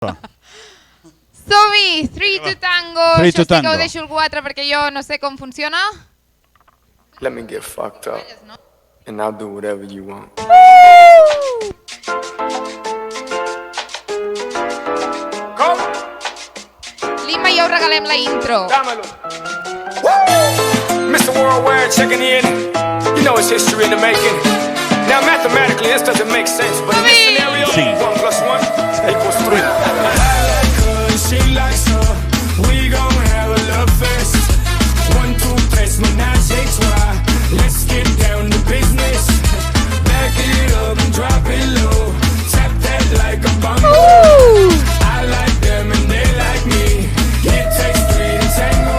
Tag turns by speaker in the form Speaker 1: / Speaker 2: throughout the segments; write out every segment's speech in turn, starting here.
Speaker 1: Som-hi! 3 to Tango. Això sí que ho deixo el 4 perquè jo no sé com funciona.
Speaker 2: Let me get fucked up and I'll do whatever you want.
Speaker 1: Lima, ja us regalem la intro.
Speaker 2: Dámelo. Mr. Worldwide checking in. You know it's history in the making. Now mathematically this doesn't make sense, but in this scenario, 1 plus 1 equals 3. I like her and she likes her. We gon' have a love fest. 1, 2, 3, menage a trois. Let's get down to business. Back it up and drop it low. Tap that like a bongo. I like them and they like me. It takes 3 to tango.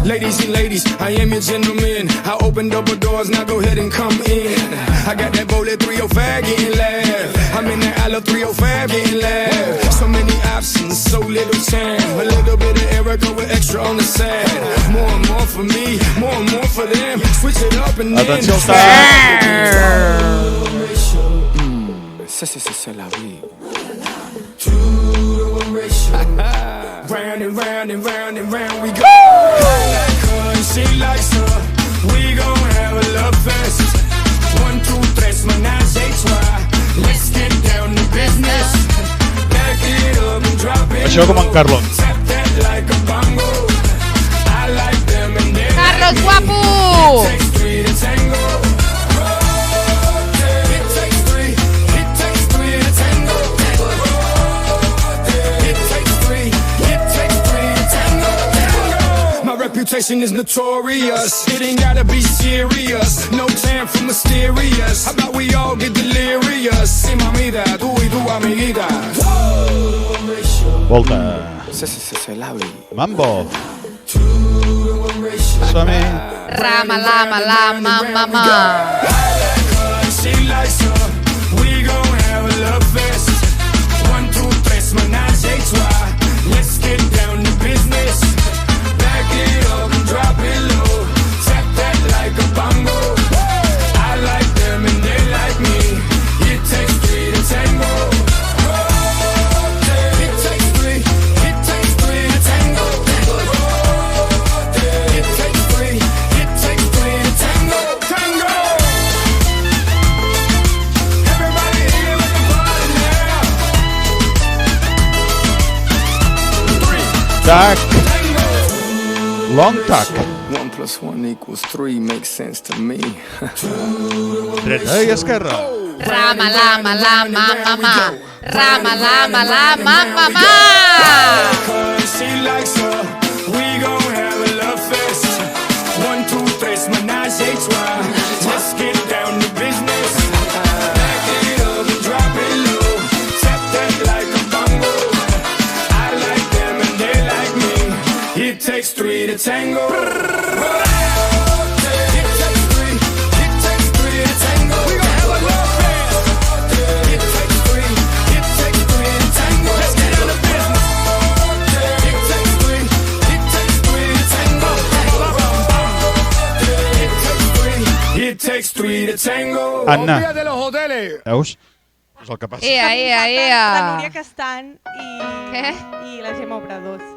Speaker 2: Ladies and ladies, I am your gentleman. I opened up the doors, now go ahead and come in. I got that bullet 305 getting loud. I'm in that Isla 305 getting loud. So many options, so little time. A little bit of Erica with extra on the side. More and more for me, more and more for them. Switch it up and then c'est la vie. Round and round and round and round we go. I like her and she likes her. We gon' have a love fest. 1, 2, 3, menage a trois. Let's get down to business. Back it up and drop it.
Speaker 3: Això com en Carlos.
Speaker 2: Tap that like a bongo. I like them and they
Speaker 1: Carlos, guapo!
Speaker 2: It takes 3 to tango. It takes 3. It takes 3 to tango. It takes 3. It takes 3 to tango. My reputation is notorious. It ain't gotta be serious. No time for mysterious. How about we all get delirious? Sí, mamita, tú y tu amiguita.
Speaker 3: Volta. Mambo. Som-hi.
Speaker 1: Rama, lama, lama, mama.
Speaker 2: She likes her. We gon' have a love fest. 1, 2, 3, menage a trois. Let's get down to business. Back it up and drop it low. Tap that like a bongo. I like them and they like me. It takes 3 to tango. It takes 3. It takes 3 to tango. It takes 3. It takes 3 to tango. Tango. Everybody here with the body now. 3.
Speaker 3: Tac. Long tac.
Speaker 2: 1 plus 1 equals 3 makes sense to me.
Speaker 3: Dreta i esquerra.
Speaker 1: Rama, lama, lama, mama. Rama, lama, lama, mama.
Speaker 2: She likes her. We gon' have a love fest. 1, 2, 3, menage a trois. Let's get down to business. Back it up and drop it low. Tap that like a bongo. I like them and they like me. It takes 3 to tango.
Speaker 3: Anna. Veus? És el que passa.
Speaker 1: Ea, ea, ea.
Speaker 4: La Núria Castan
Speaker 1: Què?
Speaker 4: i la Gemma Obradors.